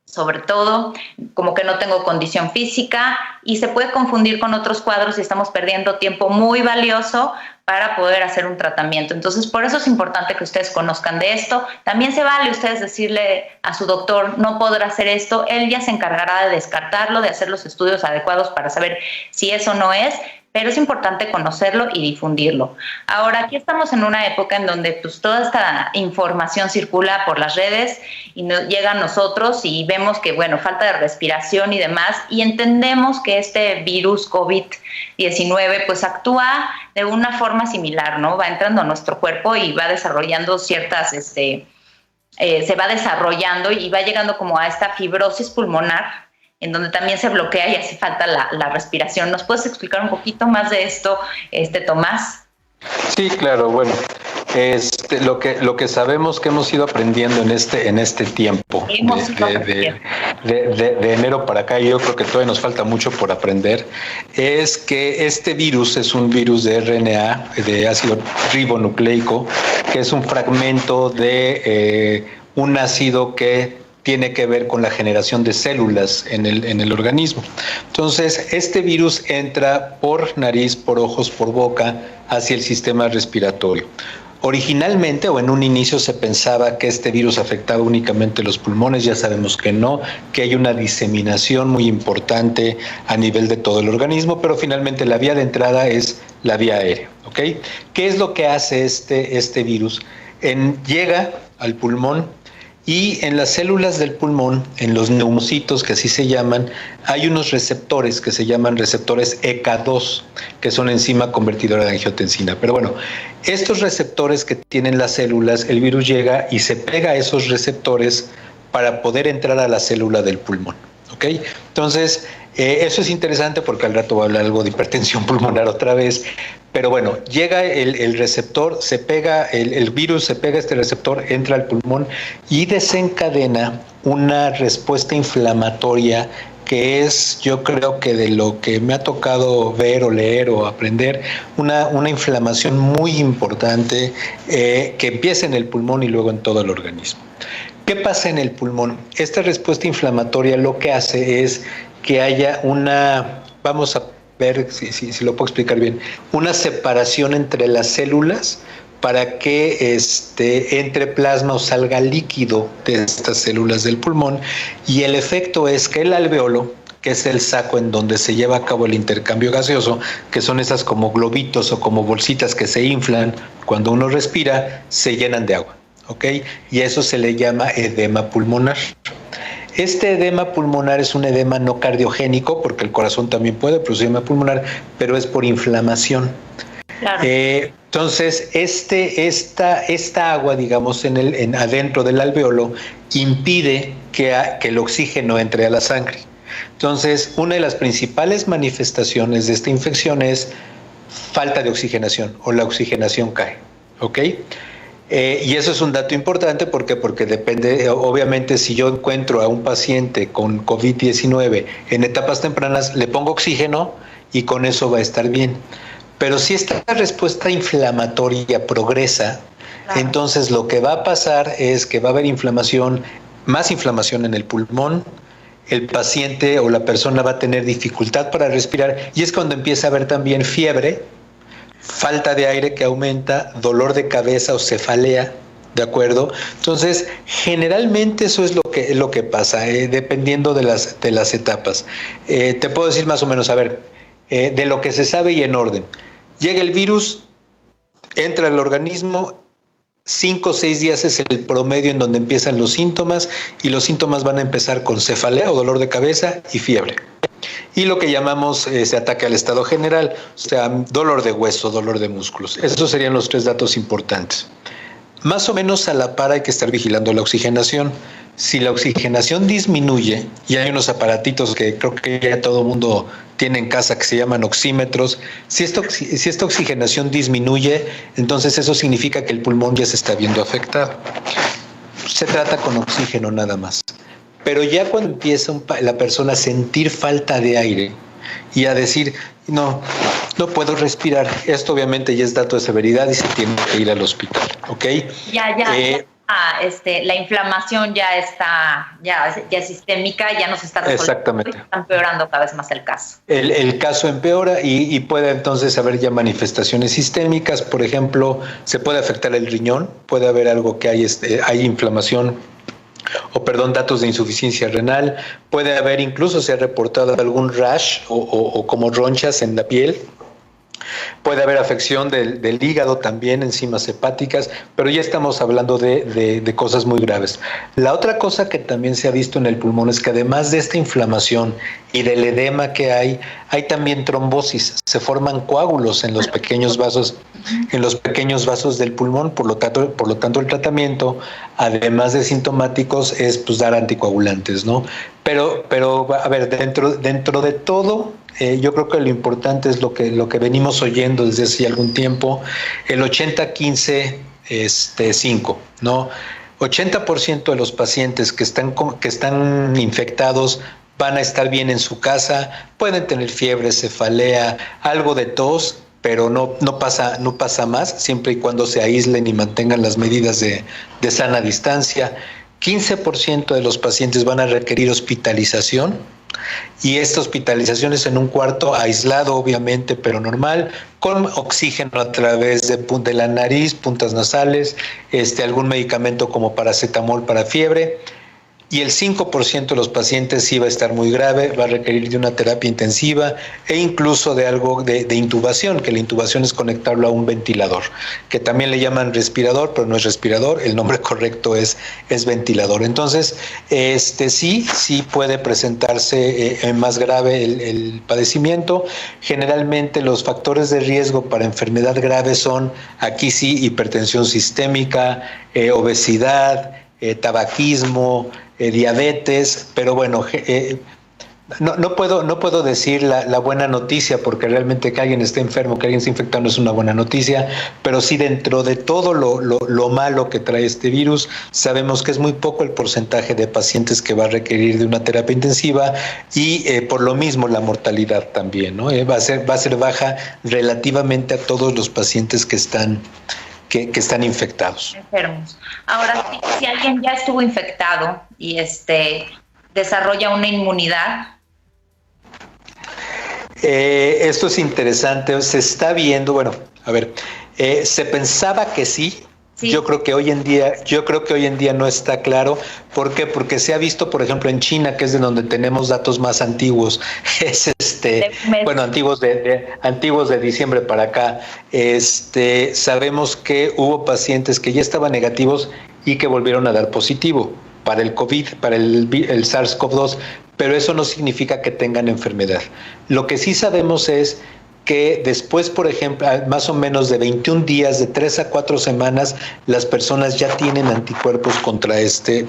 Speaker 3: sobre todo, como que no tengo condición física y se puede confundir con otros cuadros y estamos perdiendo tiempo muy valioso para poder hacer un tratamiento. Entonces, por eso es importante que ustedes conozcan de esto. También se vale ustedes decirle a su doctor, no podrá hacer esto, él ya se encargará de descartarlo, de hacer los estudios adecuados para saber si eso no es, pero es importante conocerlo y difundirlo. Ahora, aquí estamos en una época en donde pues, toda esta información circula por las redes y llega a nosotros y vemos que, bueno, falta de respiración y demás, y entendemos que este virus COVID-19 pues actúa de una forma similar, ¿no? Va entrando a nuestro cuerpo y va desarrollando ciertas, se va desarrollando y va llegando como a esta fibrosis pulmonar, en donde también se bloquea y hace falta la respiración. ¿Nos puedes explicar un poquito más de esto, Tomás?
Speaker 4: Sí, claro, bueno, lo que sabemos que hemos ido aprendiendo en este tiempo de enero para acá, y yo creo que todavía nos falta mucho por aprender, es que este virus es un virus de RNA, de ácido ribonucleico, que es un fragmento de un ácido que tiene que ver con la generación de células en el organismo. Entonces, este virus entra por nariz, por ojos, por boca, hacia el sistema respiratorio. Originalmente, o en un inicio, se pensaba que este virus afectaba únicamente los pulmones. Ya sabemos que no, que hay una diseminación muy importante a nivel de todo el organismo, pero finalmente la vía de entrada es la vía aérea, ¿ok? ¿Qué es lo que hace este virus? Llega al pulmón, y en las células del pulmón, en los neumocitos, que así se llaman, hay unos receptores que se llaman receptores ECA2, que son enzima convertidora de angiotensina. Pero bueno, estos receptores que tienen las células, el virus llega y se pega a esos receptores para poder entrar a la célula del pulmón, ¿ok? Entonces, eso es interesante porque al rato voy a hablar algo de hipertensión pulmonar otra vez. Pero bueno, llega el receptor, se pega, el virus se pega a este receptor, entra al pulmón y desencadena una respuesta inflamatoria que es, yo creo que de lo que me ha tocado ver o leer o aprender, una inflamación muy importante que empieza en el pulmón y luego en todo el organismo. ¿Qué pasa en el pulmón? Esta respuesta inflamatoria lo que hace es que haya vamos a ver si lo puedo explicar bien, una separación entre las células para que entre plasma o salga líquido de estas células del pulmón, y el efecto es que el alveolo, que es el saco en donde se lleva a cabo el intercambio gaseoso, que son esas como globitos o como bolsitas que se inflan cuando uno respira, se llenan de agua, ¿ok? Y eso se le llama edema pulmonar. Este edema pulmonar es un edema no cardiogénico, porque el corazón también puede producir edema pulmonar, pero es por inflamación. Claro. Entonces, esta agua, digamos, adentro del alveolo, impide que el oxígeno entre a la sangre. Entonces, una de las principales manifestaciones de esta infección es falta de oxigenación, o la oxigenación cae, ¿ok? Y eso es un dato importante porque depende, obviamente, si yo encuentro a un paciente con COVID-19 en etapas tempranas, le pongo oxígeno y con eso va a estar bien. Pero si esta respuesta inflamatoria progresa, claro, entonces lo que va a pasar es que va a haber más inflamación en el pulmón, el paciente o la persona va a tener dificultad para respirar, y es cuando empieza a haber también fiebre, falta de aire que aumenta, dolor de cabeza o cefalea, ¿de acuerdo? Entonces, generalmente eso es lo que pasa, dependiendo de las etapas. Te puedo decir más o menos, a ver, de lo que se sabe y en orden. Llega el virus, entra al organismo, 5 o 6 días es el promedio en donde empiezan los síntomas, y los síntomas van a empezar con cefalea o dolor de cabeza y fiebre. Y lo que llamamos ese ataque al estado general, o sea, dolor de hueso, dolor de músculos. Esos serían los 3 datos importantes. Más o menos a la par hay que estar vigilando la oxigenación. Si la oxigenación disminuye, y hay unos aparatitos que creo que ya todo el mundo tiene en casa que se llaman oxímetros, si esta oxigenación disminuye, entonces eso significa que el pulmón ya se está viendo afectado. se trata con oxígeno nada más. Pero ya cuando empieza la persona a sentir falta de aire y a decir, no puedo respirar, esto obviamente ya es dato de severidad y se tiene que ir al hospital, ¿ok?
Speaker 3: La inflamación ya es sistémica, ya no se está resolviendo.
Speaker 4: Exactamente.
Speaker 3: Está empeorando cada vez más el caso.
Speaker 4: El caso empeora y puede entonces haber ya manifestaciones sistémicas. Por ejemplo, se puede afectar el riñón, puede haber algo que hay inflamación datos de insuficiencia renal, puede haber, incluso se ha reportado algún rash o como ronchas en la piel. Puede haber afección del hígado también, enzimas hepáticas, pero ya estamos hablando de cosas muy graves. La otra cosa que también se ha visto en el pulmón es que además de esta inflamación y del edema que hay también trombosis. Se forman coágulos en los pequeños vasos del pulmón, por lo tanto el tratamiento, además de sintomáticos, es dar anticoagulantes, ¿no? Pero a ver, dentro de todo, yo creo que lo importante es lo que venimos oyendo desde hace algún tiempo, el 80-15-5, ¿no? 80% de los pacientes que están infectados van a estar bien en su casa, pueden tener fiebre, cefalea, algo de tos, pero no pasa más, siempre y cuando se aíslen y mantengan las medidas de sana distancia. 15% de los pacientes van a requerir hospitalización, y esta hospitalización es en un cuarto aislado, obviamente, pero normal, con oxígeno a través de la nariz, puntas nasales, algún medicamento como paracetamol para fiebre. Y el 5% de los pacientes sí va a estar muy grave, va a requerir de una terapia intensiva e incluso de algo de intubación, que la intubación es conectarlo a un ventilador, que también le llaman respirador, pero no es respirador, el nombre correcto es ventilador. Entonces, sí puede presentarse más grave el padecimiento. Generalmente los factores de riesgo para enfermedad grave son, aquí sí, hipertensión sistémica, obesidad, tabaquismo, diabetes, pero bueno, no puedo decir la buena noticia, porque realmente que alguien esté enfermo, que alguien esté infectado no es una buena noticia, pero sí, dentro de todo lo malo que trae este virus, sabemos que es muy poco el porcentaje de pacientes que va a requerir de una terapia intensiva, y por lo mismo la mortalidad también, ¿no? Va a ser baja relativamente a todos los pacientes que están infectados.
Speaker 3: Enfermos. Ahora, si alguien ya estuvo infectado y desarrolla una inmunidad.
Speaker 4: Esto es interesante, se está viendo, se pensaba que sí. Sí. Yo creo que hoy en día no está claro. ¿Por qué? Porque se ha visto, por ejemplo, en China, que es de donde tenemos datos más antiguos, antiguos de diciembre para acá. Sabemos que hubo pacientes que ya estaban negativos y que volvieron a dar positivo para el COVID, para el SARS-CoV-2, pero eso no significa que tengan enfermedad. Lo que sí sabemos es que después, por ejemplo, más o menos de 21 días, de 3 a 4 semanas, las personas ya tienen anticuerpos contra este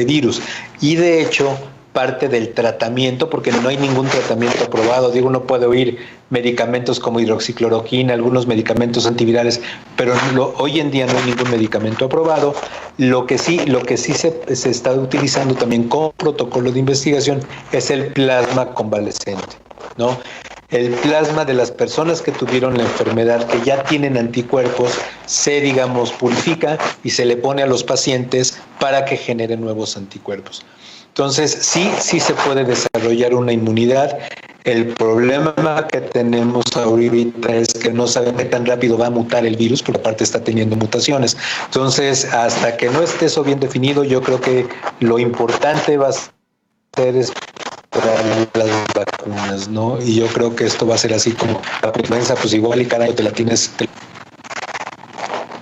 Speaker 4: virus. Y de hecho, parte del tratamiento, porque no hay ningún tratamiento aprobado, uno puede oír medicamentos como hidroxicloroquina, algunos medicamentos antivirales, pero hoy en día no hay ningún medicamento aprobado. Lo que sí se está utilizando también como protocolo de investigación es el plasma convalescente, ¿no? El plasma de las personas que tuvieron la enfermedad, que ya tienen anticuerpos, se purifica y se le pone a los pacientes para que generen nuevos anticuerpos. Entonces, sí se puede desarrollar una inmunidad. El problema que tenemos ahorita es que no saben qué tan rápido va a mutar el virus, porque aparte está teniendo mutaciones. Entonces, hasta que no esté eso bien definido, yo creo que lo importante va a ser las vacunas, ¿no? Y yo creo que esto va a ser así como la influenza, pues igual y cada año te la tienes.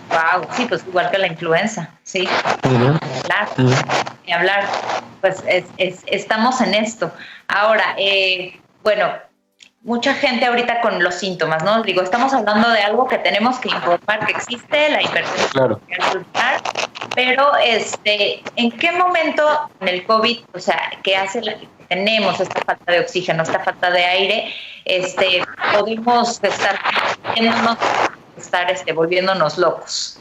Speaker 3: Wow, sí, pues igual que la influenza, sí. Claro, ni hablar. Pues estamos en esto. Ahora, mucha gente ahorita con los síntomas, ¿no? Estamos hablando de algo que tenemos que informar que existe, la hipertensión, claro. Pero ¿en qué momento en el COVID, qué hace tenemos esta falta de oxígeno, esta falta de aire, podemos estar viéndonos, estar volviéndonos locos.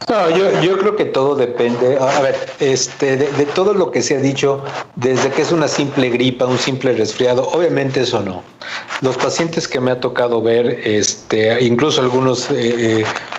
Speaker 4: No, yo creo que todo depende. A ver, de todo lo que se ha dicho, desde que es una simple gripa, un simple resfriado, obviamente eso no. Los pacientes que me ha tocado ver, incluso algunos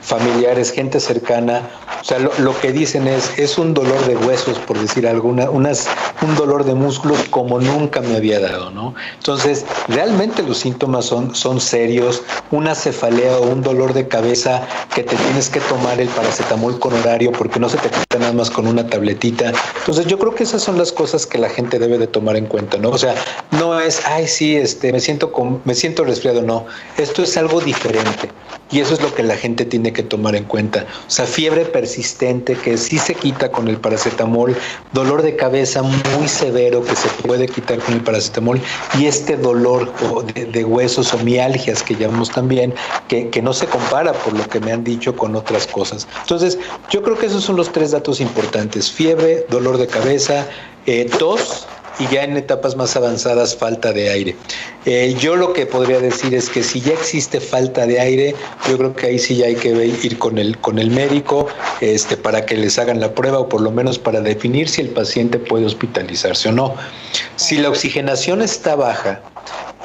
Speaker 4: familiares, gente cercana, o sea, lo que dicen es un dolor de huesos, por decir algo, un dolor de músculos como nunca me había dado, ¿no? Entonces, realmente los síntomas son serios, una cefalea o un dolor de cabeza que te tienes que tomar el paracetamol con horario porque no se te quita nada más con una tabletita. Entonces, yo creo que esas son las cosas que la gente debe de tomar en cuenta, ¿no? O sea, no es, ay, sí, me siento resfriado, no. Esto es algo diferente. Y eso es lo que la gente tiene que tomar en cuenta. O sea, fiebre persistente que sí se quita con el paracetamol, dolor de cabeza muy severo que se puede quitar con el paracetamol y dolor de huesos o mialgias que llamamos también, que no se compara por lo que me han dicho con otras cosas. Entonces, yo creo que esos son los 3 datos importantes: fiebre, dolor de cabeza, tos, y ya en etapas más avanzadas falta de aire. Yo lo que podría decir es que si ya existe falta de aire, yo creo que ahí sí ya hay que ir con el médico para que les hagan la prueba o por lo menos para definir si el paciente puede hospitalizarse o no. Si la oxigenación está baja,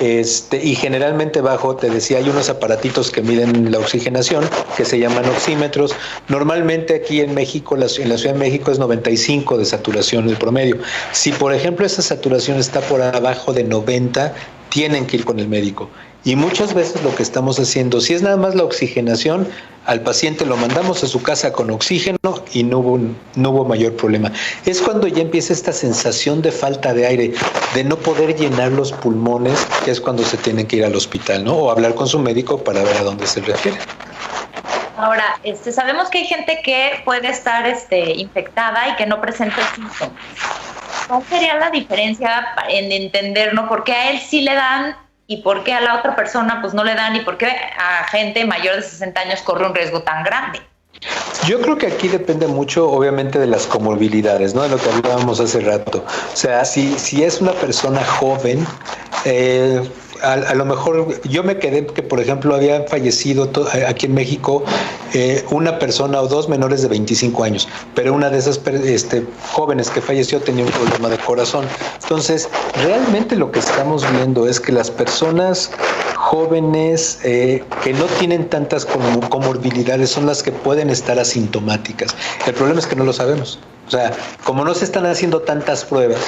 Speaker 4: y generalmente bajo, te decía, hay unos aparatitos que miden la oxigenación que se llaman oxímetros. Normalmente aquí en México, en la Ciudad de México es 95 de saturación el promedio. Si por ejemplo esa saturación está por abajo de 90, tienen que ir con el médico. Y muchas veces lo que estamos haciendo, si es nada más la oxigenación, al paciente lo mandamos a su casa con oxígeno y no hubo mayor problema. Es cuando ya empieza esta sensación de falta de aire, de no poder llenar los pulmones, que es cuando se tienen que ir al hospital, ¿no? O hablar con su médico para ver a dónde se refiere.
Speaker 3: Ahora, sabemos que hay gente que puede estar infectada y que no presenta síntomas. ¿Cuál sería la diferencia en entender, ¿no? ¿Por qué a él sí le dan y por qué a la otra persona pues no le dan y por qué a gente mayor de 60 años corre un riesgo tan grande?
Speaker 4: Yo creo que aquí depende mucho, obviamente, de las comorbilidades, ¿no? De lo que hablábamos hace rato. O sea, si es una persona joven, a lo mejor yo me quedé que, por ejemplo, había fallecido aquí en México una persona o 2 menores de 25 años, pero una de esas jóvenes que falleció tenía un problema de corazón. Entonces, realmente lo que estamos viendo es que las personas jóvenes que no tienen tantas comorbilidades son las que pueden estar asintomáticas. El problema es que no lo sabemos. O sea, como no se están haciendo tantas pruebas,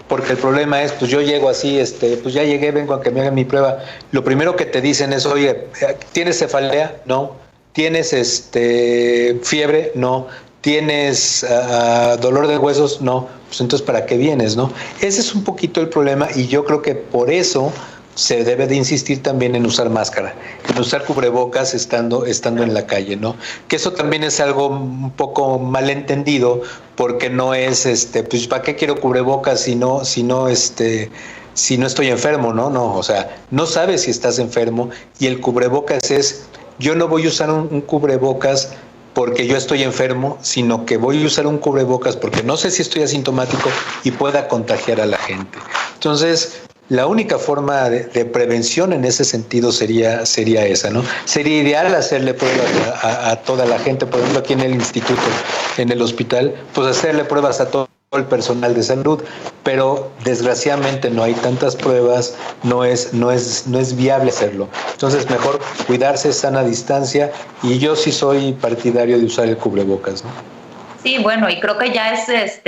Speaker 4: porque el problema es, pues yo llego así, pues ya llegué, vengo a que me hagan mi prueba. Lo primero que te dicen es, oye, ¿tienes cefalea? No. ¿Tienes fiebre? No. ¿Tienes dolor de huesos? No. Pues entonces, ¿para qué vienes, no? Ese es un poquito el problema y yo creo que por eso se debe de insistir también en usar máscara, en usar cubrebocas estando en la calle, ¿no? Que eso también es algo un poco malentendido, porque no es, pues ¿para qué quiero cubrebocas si no estoy enfermo, ¿no? No, o sea, no sabes si estás enfermo y el cubrebocas es, yo no voy a usar un cubrebocas porque yo estoy enfermo, sino que voy a usar un cubrebocas porque no sé si estoy asintomático y pueda contagiar a la gente. Entonces, la única forma de prevención en ese sentido sería esa, ¿no? Sería ideal hacerle pruebas a toda la gente, por ejemplo, aquí en el instituto, en el hospital, pues hacerle pruebas a todo el personal de salud, pero desgraciadamente no hay tantas pruebas, no es viable hacerlo. Entonces, mejor cuidarse, sana distancia, y yo sí soy partidario de usar el cubrebocas, ¿no?
Speaker 3: Sí, bueno, y creo que ya es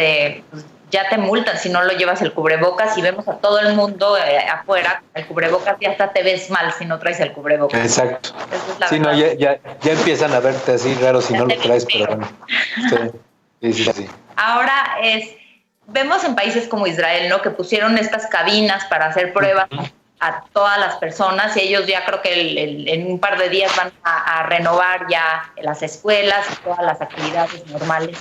Speaker 3: ya te multan si no lo llevas el cubrebocas y vemos a todo el mundo afuera el cubrebocas y hasta te ves mal si no traes el cubrebocas.
Speaker 4: Exacto. Sí, no, ya empiezan a verte así raro si no lo traes, pero bueno. Sí.
Speaker 3: Ahora vemos en países como Israel, ¿no? Que pusieron estas cabinas para hacer pruebas a todas las personas y ellos ya creo que en un par de días van a renovar ya las escuelas y todas las actividades normales.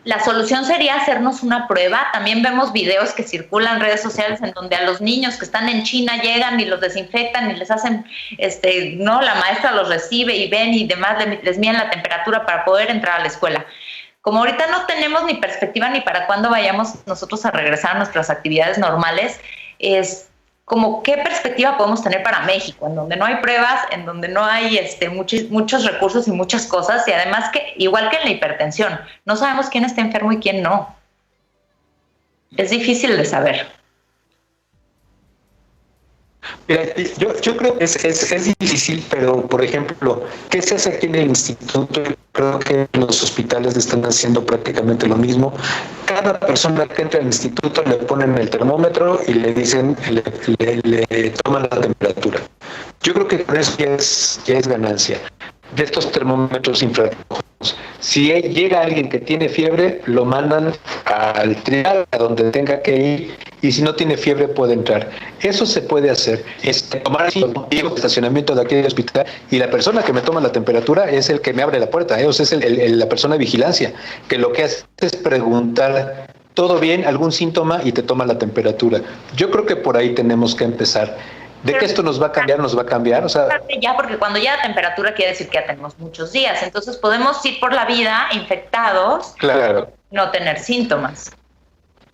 Speaker 3: La solución sería hacernos una prueba. También vemos videos que circulan en redes sociales en donde a los niños que están en China llegan y los desinfectan y les hacen, no, la maestra los recibe y ven y demás, les miden la temperatura para poder entrar a la escuela. Como ahorita no tenemos ni perspectiva ni para cuándo vayamos nosotros a regresar a nuestras actividades normales, como qué perspectiva podemos tener para México, en donde no hay pruebas, en donde no hay muchos recursos y muchas cosas, y además que, igual que en la hipertensión, no sabemos quién está enfermo y quién no. Es difícil de saber.
Speaker 4: Mira, yo creo que es difícil, pero por ejemplo, ¿qué se hace aquí en el instituto? Creo que los hospitales están haciendo prácticamente lo mismo. Cada persona que entra al instituto le ponen el termómetro y le dicen, le toman la temperatura. Yo creo que con eso ya es ganancia. De estos termómetros infrarrojos, si llega alguien que tiene fiebre, lo mandan al trial, a donde tenga que ir, y si no tiene fiebre puede entrar. Eso se puede hacer. Tomar el estacionamiento de aquí del hospital, y la persona que me toma la temperatura es el que me abre la puerta, o sea, es la persona de vigilancia, que lo que hace es preguntar, ¿todo bien? ¿Algún síntoma? Y te toma la temperatura. Yo creo que por ahí tenemos que empezar. ¿De que esto nos va a cambiar? O sea,
Speaker 3: ya, porque cuando ya la temperatura quiere decir que ya tenemos muchos días, entonces podemos ir por la vida infectados,
Speaker 4: claro,
Speaker 3: no tener síntomas.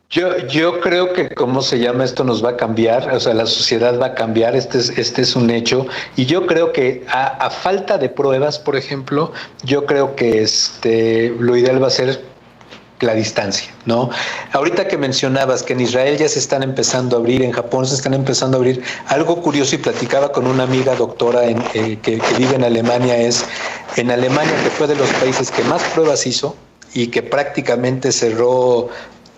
Speaker 4: Yo creo que, ¿cómo se llama? Esto nos va a cambiar, o sea, la sociedad va a cambiar, este es un hecho, y yo creo que a falta de pruebas, por ejemplo, yo creo que lo ideal va a ser la distancia, ¿no? Ahorita que mencionabas que en Israel ya se están empezando a abrir, en Japón se están empezando a abrir, algo curioso, y platicaba con una amiga doctora que vive en Alemania, en Alemania, que fue de los países que más pruebas hizo y que prácticamente cerró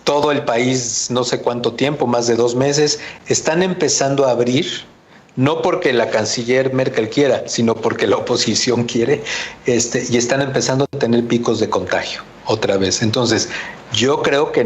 Speaker 4: todo el país no sé cuánto tiempo, más de 2 meses, están empezando a abrir, no porque la canciller Merkel quiera, sino porque la oposición quiere, y están empezando a tener picos de contagio otra vez. Entonces, yo creo que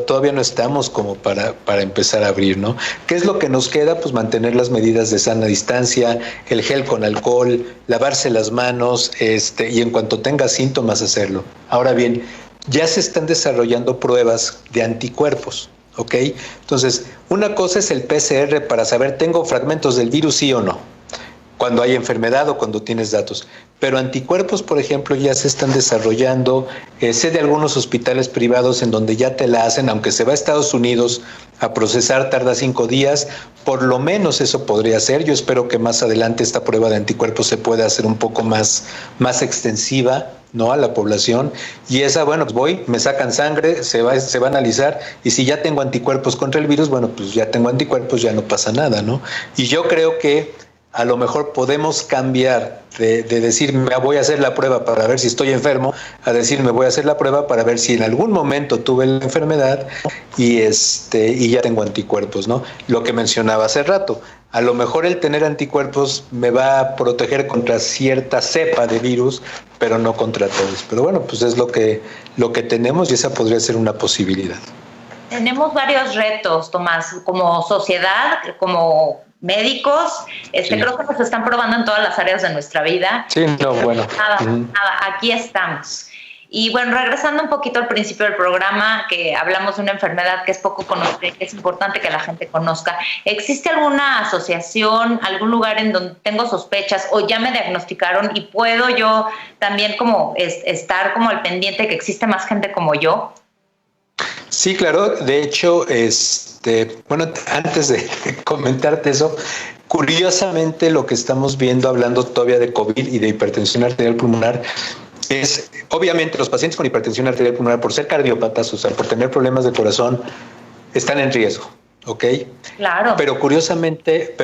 Speaker 4: todavía no estamos como para empezar a abrir, ¿no? ¿Qué es lo que nos queda? Pues mantener las medidas de sana distancia, el gel con alcohol, lavarse las manos, y en cuanto tenga síntomas hacerlo. Ahora bien, ya se están desarrollando pruebas de anticuerpos, ¿ok? Entonces, una cosa es el PCR para saber, ¿tengo fragmentos del virus, sí o no? Cuando hay enfermedad o cuando tienes datos. Pero anticuerpos, por ejemplo, ya se están desarrollando. Sé de algunos hospitales privados en donde ya te la hacen, aunque se va a Estados Unidos a procesar, tarda 5 días. Por lo menos eso podría ser. Yo espero que más adelante esta prueba de anticuerpos se pueda hacer un poco más extensiva, ¿no?, a la población. Y esa, bueno, pues me sacan sangre, se va a analizar, y si ya tengo anticuerpos contra el virus, bueno, pues ya tengo anticuerpos, ya no pasa nada, ¿no? Y yo creo que a lo mejor podemos cambiar de decir me voy a hacer la prueba para ver si estoy enfermo, a decir me voy a hacer la prueba para ver si en algún momento tuve la enfermedad y ya tengo anticuerpos, ¿no? Lo que mencionaba hace rato, a lo mejor el tener anticuerpos me va a proteger contra cierta cepa de virus, pero no contra todos. Pero bueno, pues es lo que tenemos, y esa podría ser una posibilidad.
Speaker 3: Tenemos varios retos, Tomás, como sociedad, como médicos,
Speaker 4: Sí.
Speaker 3: Creo que nos están probando en todas las áreas de nuestra vida.
Speaker 4: Sí, no, bueno.
Speaker 3: Nada, aquí estamos. Y bueno, regresando un poquito al principio del programa, que hablamos de una enfermedad que es poco conocida y que es importante que la gente conozca. ¿Existe alguna asociación, algún lugar en donde tengo sospechas o ya me diagnosticaron y puedo yo también como estar como al pendiente que existe más gente como yo?
Speaker 4: Sí, claro. De hecho, bueno, antes de comentarte eso, curiosamente lo que estamos viendo, hablando todavía de COVID y de hipertensión arterial pulmonar, es obviamente los pacientes con hipertensión arterial pulmonar, por ser cardiópatas, o sea, por tener problemas de corazón, están en riesgo, ¿ok?
Speaker 3: Claro.
Speaker 4: Pero curiosamente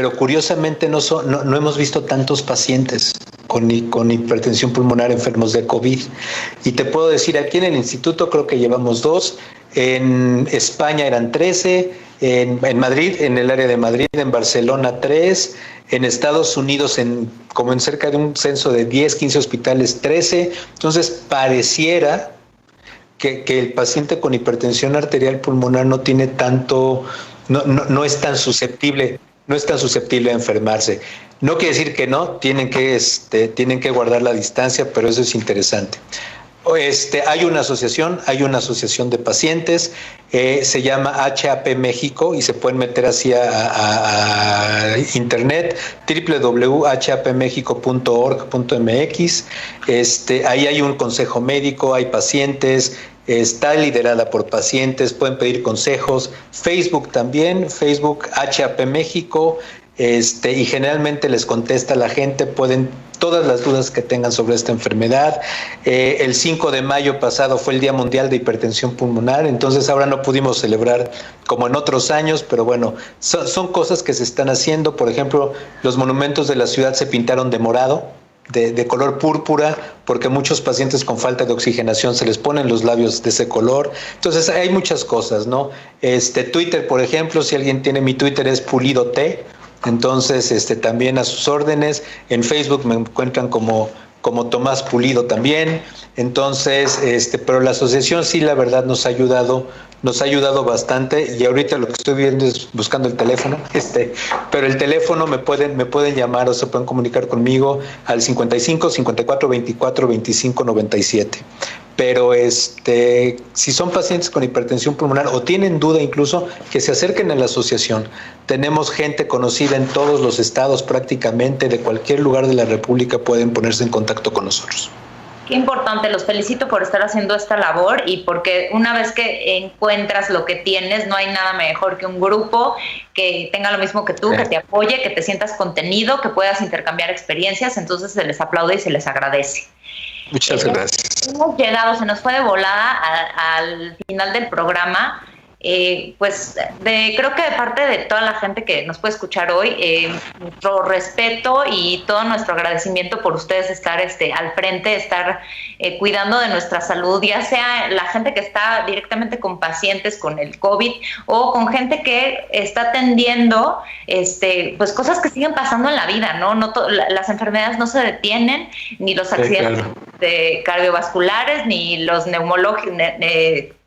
Speaker 4: no hemos visto tantos pacientes con hipertensión pulmonar enfermos de COVID. Y te puedo decir, aquí en el instituto creo que llevamos 2, en España eran 13, en Madrid, en el área de Madrid, en Barcelona 3, en Estados Unidos como en cerca de un censo de 10, 15 hospitales 13. Entonces pareciera que el paciente con hipertensión arterial pulmonar no tiene tanto, no es tan susceptible a enfermarse. No quiere decir que no, tienen que guardar la distancia, pero eso es interesante. Hay una asociación de pacientes, se llama HAP México, y se pueden meter así a internet, www.hapmexico.org.mx. Ahí hay un consejo médico, hay pacientes, está liderada por pacientes, pueden pedir consejos. Facebook también, Facebook HAP México, y generalmente les contesta la gente, pueden todas las dudas que tengan sobre esta enfermedad. El 5 de mayo pasado fue el Día Mundial de Hipertensión Pulmonar, entonces ahora no pudimos celebrar como en otros años, pero bueno, son cosas que se están haciendo. Por ejemplo, los monumentos de la ciudad se pintaron de morado, de color púrpura, porque muchos pacientes con falta de oxigenación se les ponen los labios de ese color. Entonces hay muchas cosas, ¿no? Twitter, por ejemplo, si alguien tiene mi Twitter es Pulido T. Entonces, también a sus órdenes. En Facebook me encuentran como Tomás Pulido también. Entonces, pero la asociación sí, la verdad, nos ha ayudado bastante. Y ahorita lo que estoy viendo es buscando el teléfono. Pero el teléfono me pueden llamar o se pueden comunicar conmigo al 55 54 24 25 97. Pero si son pacientes con hipertensión pulmonar o tienen duda incluso, que se acerquen a la asociación. Tenemos gente conocida en todos los estados prácticamente, de cualquier lugar de la República pueden ponerse en contacto con nosotros.
Speaker 3: Qué importante, los felicito por estar haciendo esta labor y porque una vez que encuentras lo que tienes, no hay nada mejor que un grupo que tenga lo mismo que tú, que te apoye, que te sientas contenido, que puedas intercambiar experiencias, entonces se les aplaude y se les agradece.
Speaker 4: Muchas gracias.
Speaker 3: Hemos llegado, se nos fue de volada al final del programa. Creo que de parte de toda la gente que nos puede escuchar hoy, nuestro respeto y todo nuestro agradecimiento por ustedes estar al frente, estar cuidando de nuestra salud, ya sea la gente que está directamente con pacientes con el COVID o con gente que está atendiendo pues cosas que siguen pasando en la vida, ¿no? Las enfermedades no se detienen, ni los accidentes cardiovasculares, ni los neumológicos,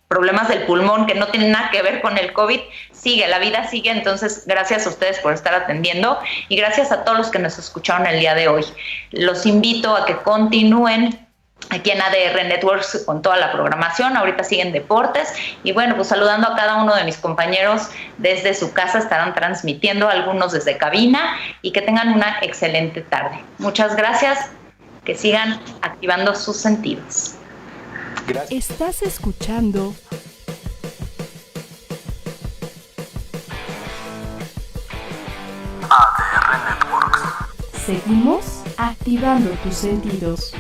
Speaker 3: problemas del pulmón que no tienen nada que ver con el COVID, la vida sigue. Entonces, gracias a ustedes por estar atendiendo y gracias a todos los que nos escucharon el día de hoy. Los invito a que continúen aquí en ADR Networks con toda la programación. Ahorita siguen deportes y bueno, pues saludando a cada uno de mis compañeros desde su casa, estarán transmitiendo, algunos desde cabina, y que tengan una excelente tarde. Muchas gracias, que sigan activando sus sentidos.
Speaker 1: Gracias. Estás escuchando
Speaker 2: ADR Networks.
Speaker 1: Seguimos activando tus sentidos.